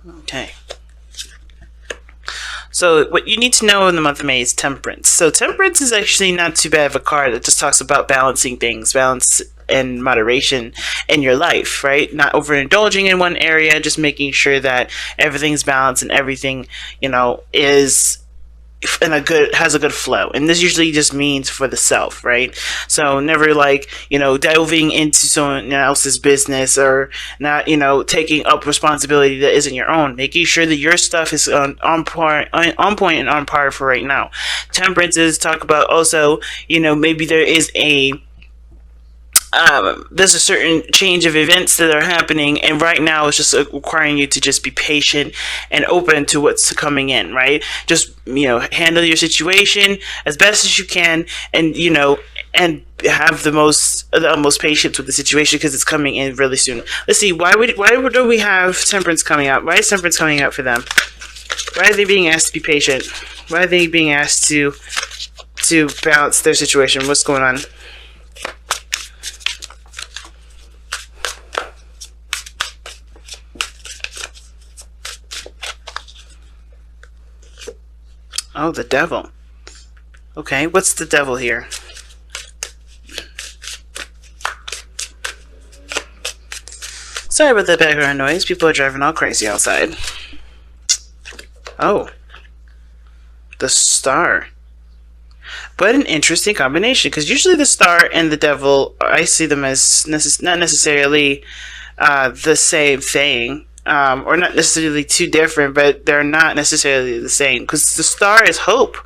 Okay. So what you need to know in the month of May is Temperance. So Temperance is actually not too bad of a card. It just talks about balancing things, balance and moderation in your life, right? Not overindulging in one area, just making sure that everything's balanced and everything, is in has a good flow. And this usually just means for the self, right? So never delving into someone else's business, or not taking up responsibility that isn't your own. Making sure that your stuff is on point and on par for right now. Temperance is talk about also, maybe there's a certain change of events that are happening, and right now it's just requiring you to just be patient and open to what's coming in, right? Just handle your situation as best as you can, and and have the most patience with the situation, because it's coming in really soon. Let's see, why do we have Temperance coming out? Why is Temperance coming out for them? Why are they being asked to be patient? Why are they being asked to balance their situation? What's going on? Oh, the devil. Okay, what's the devil here? Sorry about the background noise. People are driving all crazy outside. Oh. The Star. What an interesting combination, because usually the Star and the devil, I see them as not necessarily the same thing. Or not necessarily too different, but they're not necessarily the same, because the Star is hope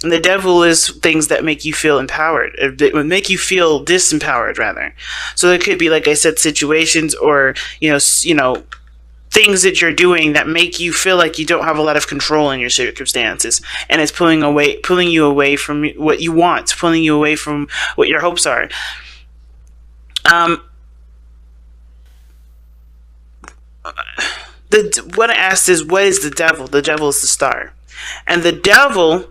and the devil is things that make you feel empowered. It would make you feel disempowered, rather. So it could be, like I said, situations or things that you're doing that make you feel like you don't have a lot of control in your circumstances, and it's pulling you away from what you want, pulling you away from what your hopes are. What I asked is, what is the devil? The devil is the Star. And the devil,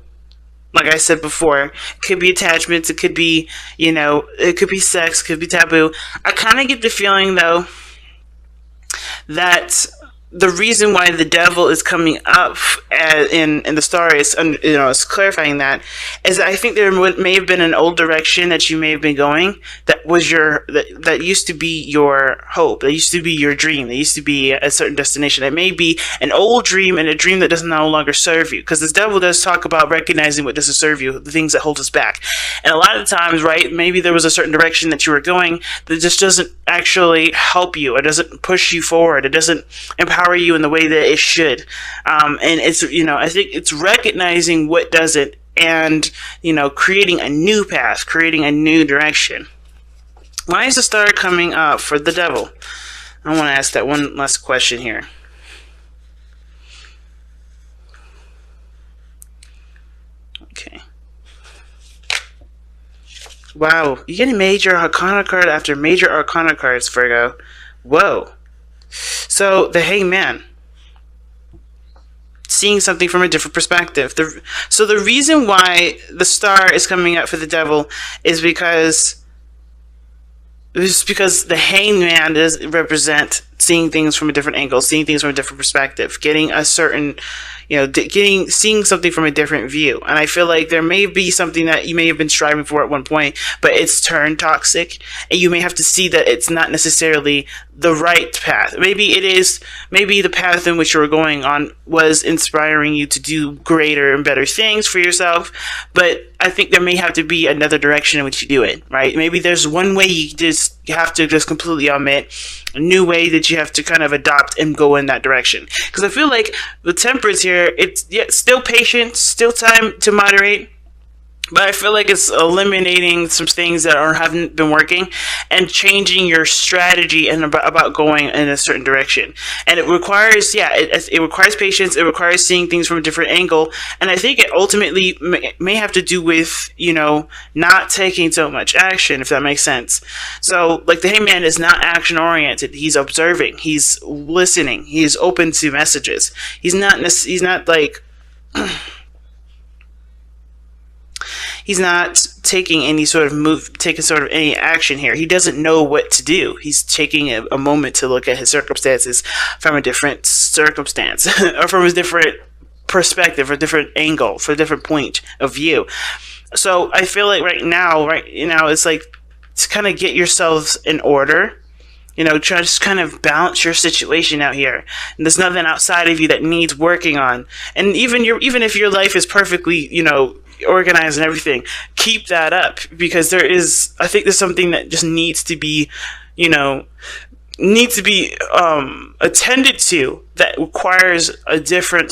like I said before, could be attachments, it could be, it could be sex, it could be taboo. I kind of get the feeling, though, that the reason why the devil is coming up in the Star is, is clarifying that, is I think there may have been an old direction that you may have been going that was that used to be your hope, that used to be your dream, that used to be a certain destination. It may be an old dream, and a dream that does no longer serve you, because this devil does talk about recognizing what doesn't serve you, the things that hold us back. And a lot of times, right, maybe there was a certain direction that you were going that just doesn't actually help you. It doesn't push you forward. It doesn't empower you in the way that it should. And it's, I think it's recognizing what doesn't, and, creating a new path, creating a new direction. Why is the Star coming up for the devil? I want to ask that one last question here. Okay. Wow, you're getting major arcana card after major arcana cards, Virgo. Whoa. So, the Hangman. Seeing something from a different perspective. So the reason why the Star is coming up for the devil is because the Hangman does represent seeing things from a different angle, seeing things from a different perspective, getting a certain, seeing something from a different view. And I feel like there may be something that you may have been striving for at one point, but it's turned toxic, and you may have to see that it's not necessarily the right path. Maybe it is, maybe the path in which you were going on was inspiring you to do greater and better things for yourself, but I think there may have to be another direction in which you do it, right? Maybe there's one way you have to just completely omit, a new way that you have to kind of adopt and go in that direction. Because I feel like the Temperance here, it's still patient, still time to moderate, but I feel like it's eliminating some things that haven't been working and changing your strategy and about going in a certain direction. And it requires, it requires patience. It requires seeing things from a different angle. And I think it ultimately may have to do with, not taking so much action, if that makes sense. So, like, the Hangman is not action oriented. He's observing. He's listening. He's open to messages. He's not like... He's not taking any sort of any action here. He doesn't know what to do. He's taking a moment to look at his circumstances from a different circumstance or from a different perspective or different angle, for a different point of view. So I feel like right now, it's like to kind of get yourselves in order. Try to just kind of balance your situation out here. And there's nothing outside of you that needs working on. And even if your life is perfectly, organized and everything, keep that up, because I think there's something that just needs to be attended to, that requires a different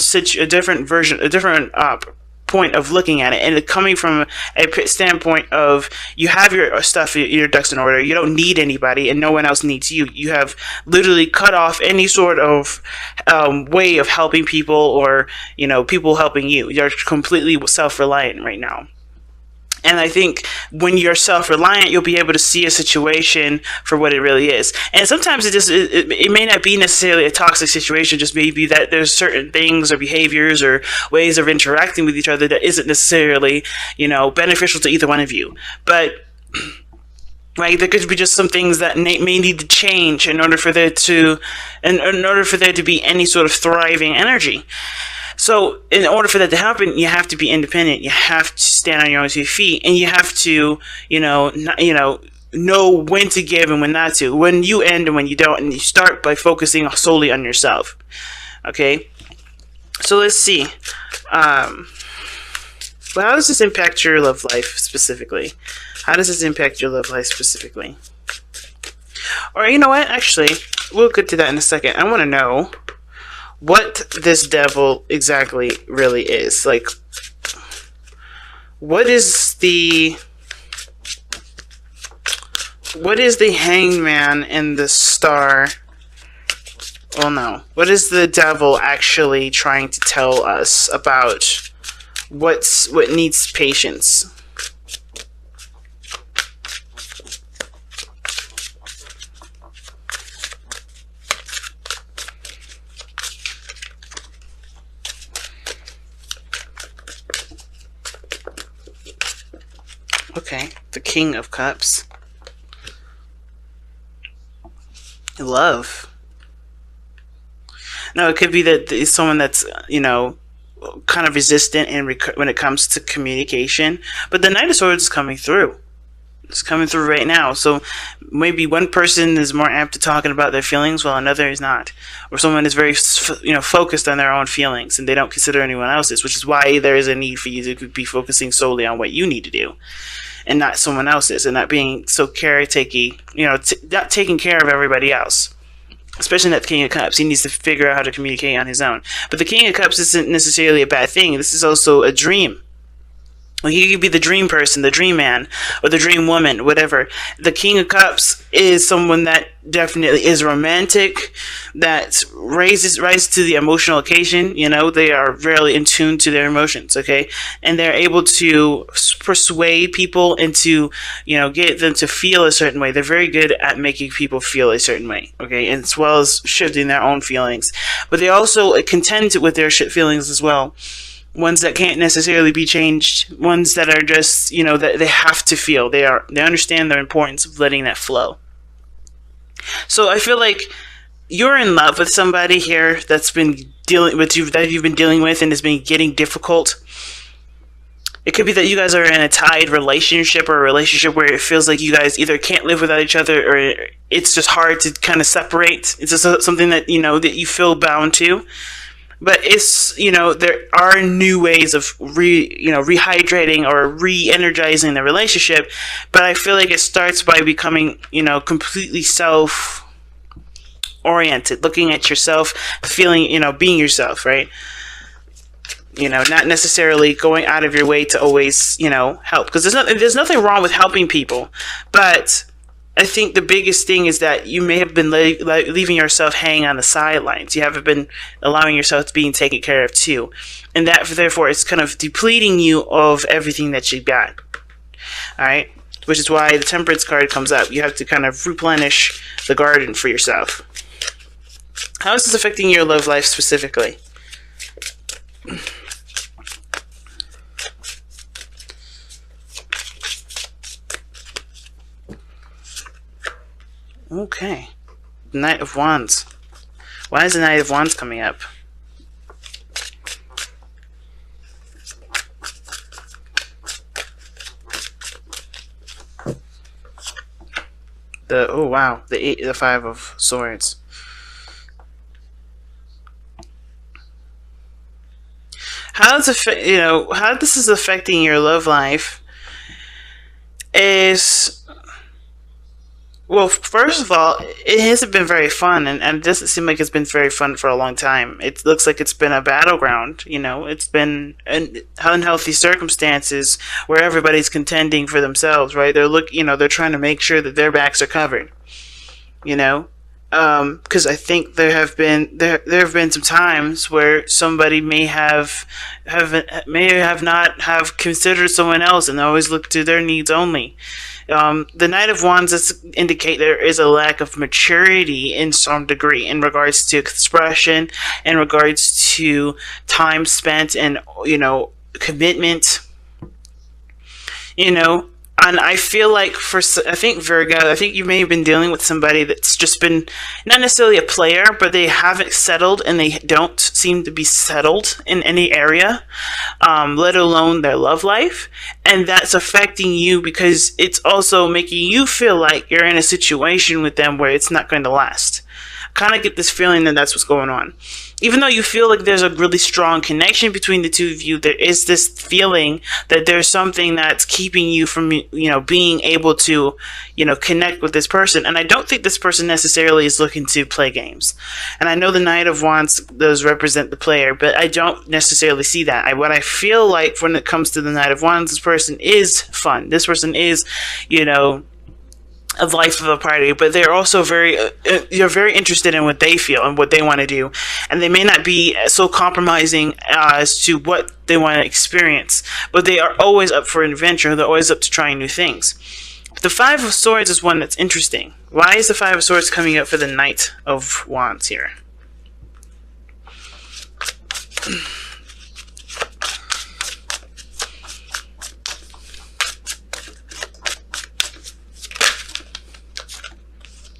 point of looking at it, and coming from a standpoint of, you have your stuff, your ducks in order. You don't need anybody, and no one else needs you. You have literally cut off any sort of way of helping people, or people helping you. You're completely self-reliant right now. And I think when you're self-reliant, you'll be able to see a situation for what it really is. And sometimes it may not be necessarily a toxic situation, just maybe that there's certain things or behaviors or ways of interacting with each other that isn't necessarily, beneficial to either one of you. But right, there could be just some things that may need to change in order for there to be any sort of thriving energy. So in order for that to happen, you have to be independent. You have to stand on your own 2 feet, and you have to, know when to give and when not to, when you end and when you don't, and you start by focusing solely on yourself. Okay, so let's see. Well, how does this impact your love life specifically? Or you know what? Actually, we'll get to that in a second. I want to know what this devil exactly really is. Like, what is the hangman and the star? Well, no. What is the devil actually trying to tell us about what needs patience? Okay, the King of Cups. Love. No, it could be that it's someone that's, kind of resistant when it comes to communication. But the Knight of Swords is coming through. It's coming through right now. So maybe one person is more apt to talking about their feelings while another is not. Or someone is very, focused on their own feelings and they don't consider anyone else's, which is why there is a need for you to be focusing solely on what you need to do and not someone else's, and not being so caretaky, not taking care of everybody else. Especially not the King of Cups. He needs to figure out how to communicate on his own. But the King of Cups isn't necessarily a bad thing. This is also a dream. Well, he could be the dream person, the dream man, or the dream woman, whatever. The King of Cups is someone that definitely is romantic, that rises to the emotional occasion. They are really in tune to their emotions, okay? And they're able to persuade people into, get them to feel a certain way. They're very good at making people feel a certain way, okay? And as well as shifting their own feelings. But they also contend with their feelings as well. Ones that can't necessarily be changed, ones that are just, that they have to feel. They understand the importance of letting that flow. So I feel like you're in love with somebody here that's been that you've been dealing with and has been getting difficult. It could be that you guys are in a tied relationship, or a relationship where it feels like you guys either can't live without each other, or it's just hard to kind of separate. It's just something that, that you feel bound to. But it's, there are new ways of rehydrating or re-energizing the relationship. But I feel like it starts by becoming, completely self-oriented, looking at yourself, feeling, being yourself, right? Not necessarily going out of your way to always, help. Because there's nothing wrong with helping people. But I think the biggest thing is that you may have been leaving yourself hanging on the sidelines. You haven't been allowing yourself to being taken care of too. And that, therefore, it's kind of depleting you of everything that you got. Alright? Which is why the Temperance card comes up. You have to kind of replenish the garden for yourself. How is this affecting your love life specifically? Okay. Knight of Wands. Why is the Knight of Wands coming up? Oh wow, the Five of Swords. How how this is affecting your love life is, well, first of all, it hasn't been very fun, and it doesn't seem like it's been very fun for a long time. It looks like it's been a battleground. It's been unhealthy circumstances where everybody's contending for themselves, right? They're trying to make sure that their backs are covered. Because I think there have been some times where somebody may have not have considered someone else, and always look to their needs only. The Knight of Wands indicate there is a lack of maturity in some degree in regards to expression, in regards to time spent, and commitment. And I feel like I think Virgo, I think you may have been dealing with somebody that's just been not necessarily a player, but they haven't settled, and they don't seem to be settled in any area, let alone their love life. And that's affecting you because it's also making you feel like you're in a situation with them where it's not going to last. Kind of get this feeling that that's what's going on. Even though you feel like there's a really strong connection between the two of you, there is this feeling that there's something that's keeping you from, being able to, connect with this person. And I don't think this person necessarily is looking to play games. And I know the Knight of Wands does represent the player, but I don't necessarily see that. What I feel like when it comes to the Knight of Wands, this person is fun. This person is, a life of a party, but they're also you're very interested in what they feel and what they want to do, and they may not be so compromising as to what they want to experience, but they are always up for an adventure. They're always up to trying new things. The Five of Swords is one that's interesting. Why is the Five of Swords coming up for the Knight of Wands here?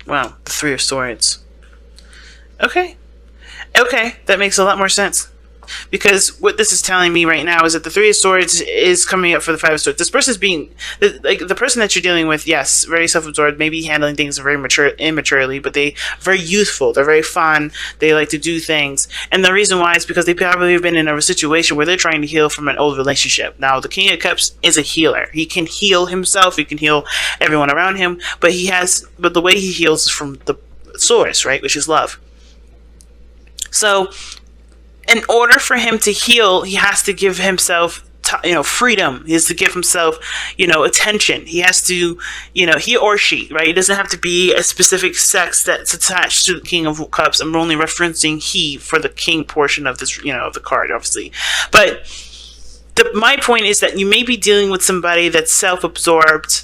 Wow, the Three of Swords. Okay, that makes a lot more sense. Because what this is telling me right now is that the Three of Swords is coming up for the Five of Swords. This person is the person that you're dealing with, yes, very self-absorbed, maybe handling things very immaturely, but they're very youthful, they're very fun, they like to do things. And the reason why is because they probably have been in a situation where they're trying to heal from an old relationship. Now, the King of Cups is a healer. He can heal himself, he can heal everyone around him, but the way he heals is from the source, right, which is love. So, in order for him to heal, he has to give himself, freedom. He has to give himself, attention. He has to, he or she, right? It doesn't have to be a specific sex that's attached to the King of Cups. I'm only referencing he for the king portion of this, of the card, obviously. But my point is that you may be dealing with somebody that's self-absorbed,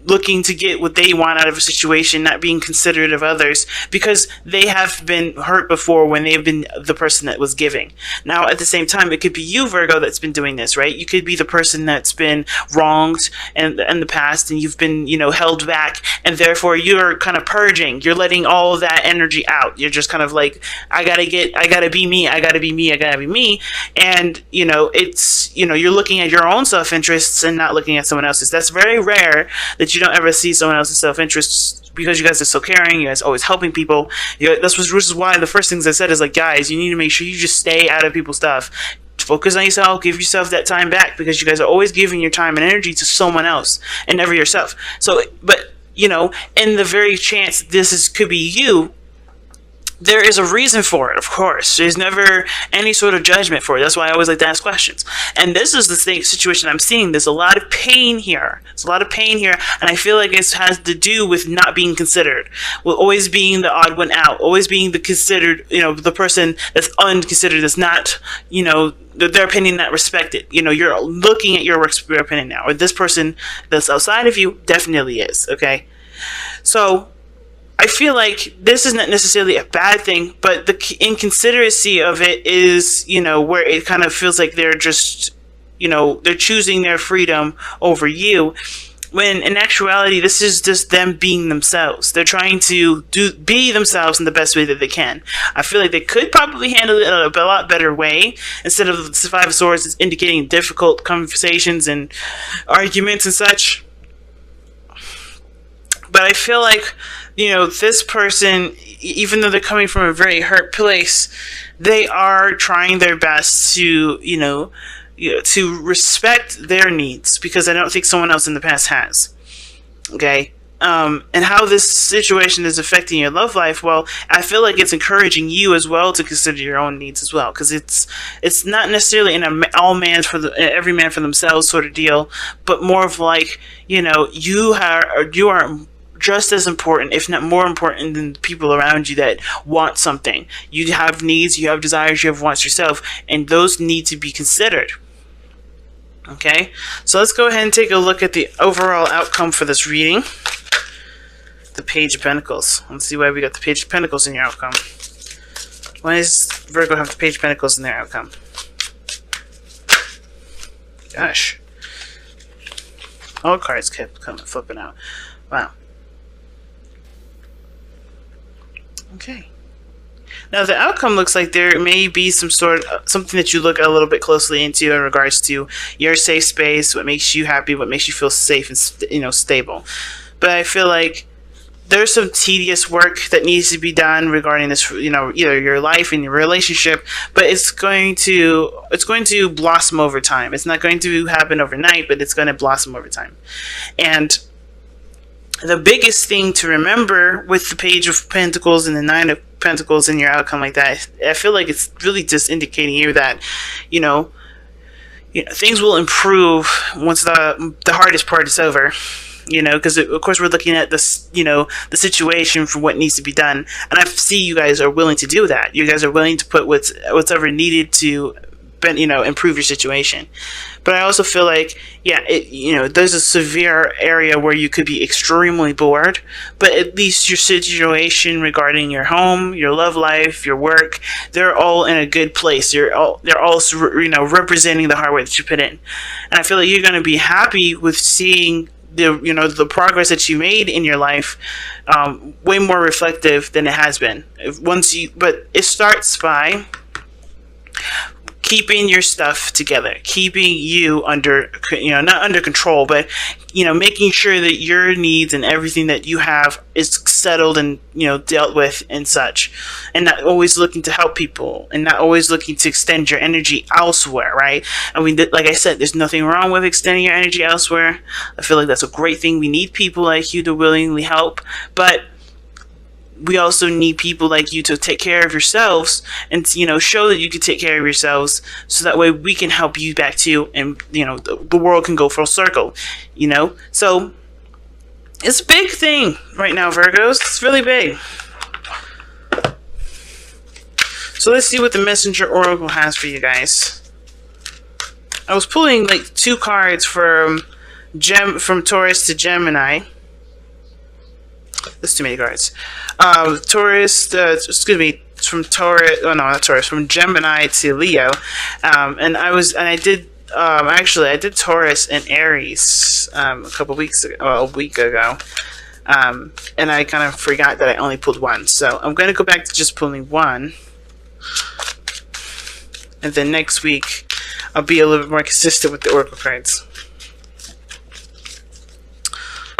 looking to get what they want out of a situation, not being considerate of others, because they have been hurt before when they've been the person that was giving. Now, at the same time, it could be you, Virgo, that's been doing this, right? You could be the person that's been wronged in the past, and you've been, held back, and therefore you're kind of purging. You're letting all of that energy out. You're just kind of like, I gotta be me, I gotta be me, I gotta be me, and, you're looking at your own self-interests and not looking at someone else's. That's very rare that you don't ever see someone else's self-interests, because you guys are so caring. You guys are always helping people. This is why the first things I said is like, guys, you need to make sure you just stay out of people's stuff. Focus on yourself. Give yourself that time back, because you guys are always giving your time and energy to someone else and never yourself. So, but in the very chance could be you, there is a reason for it, of course. There's never any sort of judgment for it. That's why I always like to ask questions. And this is the situation I'm seeing. There's a lot of pain here. And I feel like it has to do with not being considered, with always being the odd one out, always being the considered, the person that's unconsidered, that's not, their opinion not respected. You're looking at your opinion now. Or this person that's outside of you definitely is, okay? So I feel like this is not necessarily a bad thing, but the inconsideracy of it is, where it kind of feels like they're just, they're choosing their freedom over you. when in actuality this is just them being themselves. They're trying to be themselves in the best way that they can. I feel like they could probably handle it in a lot better way, instead of the Five of Swords is indicating difficult conversations and arguments and such. But I feel like, this person, even though they're coming from a very hurt place, they are trying their best to, to respect their needs, because I don't think someone else in the past has. Okay? And how this situation is affecting your love life, well, I feel like it's encouraging you as well to consider your own needs as well, because it's not necessarily in every man for themselves sort of deal, but more of like, you are just as important, if not more important, than the people around you that want something. You have needs, you have desires, you have wants yourself, and those need to be considered. Okay, so let's go ahead and take a look at the overall outcome for this reading. The Page of Pentacles. Let's see why we got the Page of Pentacles in your outcome. Why does Virgo have the Page of Pentacles in their outcome? Gosh. All cards kept flipping out. Wow. Okay. Now the outcome looks like there may be something that you look a little bit closely into in regards to your safe space, what makes you happy, what makes you feel safe and stable. But I feel like there's some tedious work that needs to be done regarding this, either your life and your relationship, but it's going to blossom over time. It's not going to happen overnight, but it's going to blossom over time. And the biggest thing to remember with the Page of Pentacles and the Nine of Pentacles in your outcome like that, I feel like it's really just indicating here that, things will improve once the hardest part is over. Because of course we're looking at this, the situation for what needs to be done, and I see you guys are willing to do that. You guys are willing to put whatever needed to, improve your situation. But I also feel like, there's a severe area where you could be extremely bored, but at least your situation regarding your home, your love life, your work, they're all in a good place. They're all representing the hard work that you put in. And I feel like you're going to be happy with seeing the progress that you made in your life, way more reflective than it has been. But it starts by keeping your stuff together, keeping you under, not under control, but, making sure that your needs and everything that you have is settled and, dealt with and such, and not always looking to help people and not always looking to extend your energy elsewhere, right? I mean, like I said, there's nothing wrong with extending your energy elsewhere. I feel like that's a great thing. We need people like you to willingly help, but we also need people like you to take care of yourselves and, show that you can take care of yourselves, so that way we can help you back too, and, the world can go full circle, So it's a big thing right now, Virgos. It's really big. So let's see what the Messenger Oracle has for you guys. I was pulling like 2 cards from Taurus to Gemini. There's too many cards. From Taurus. Oh no, not Taurus. From Gemini to Leo. I did Taurus and Aries a week ago. And I kind of forgot that I only pulled 1. So I'm going to go back to just pulling 1. And then next week, I'll be a little bit more consistent with the Oracle cards.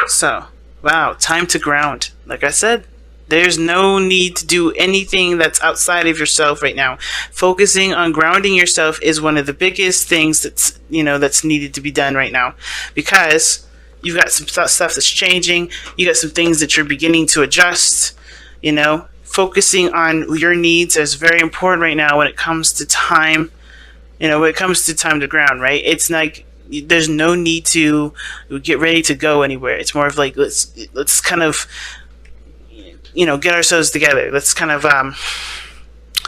So, wow, time to ground. Like I said, there's no need to do anything that's outside of yourself right now. Focusing on grounding yourself is one of the biggest things that's needed to be done right now, because you've got some stuff that's changing. You got some things that you're beginning to adjust. Focusing on your needs is very important right now when it comes to time. When it comes to time to ground, right? It's like there's no need to get ready to go anywhere. It's more of like let's kind of get ourselves together. Let's kind of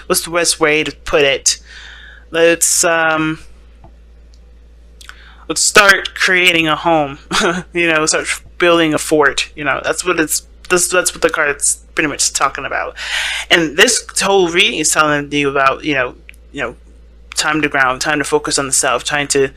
what's the best way to put it? Let's start creating a home. Start building a fort. That's what the card's pretty much talking about. And this whole reading is telling you about time to ground, time to focus on the self, trying to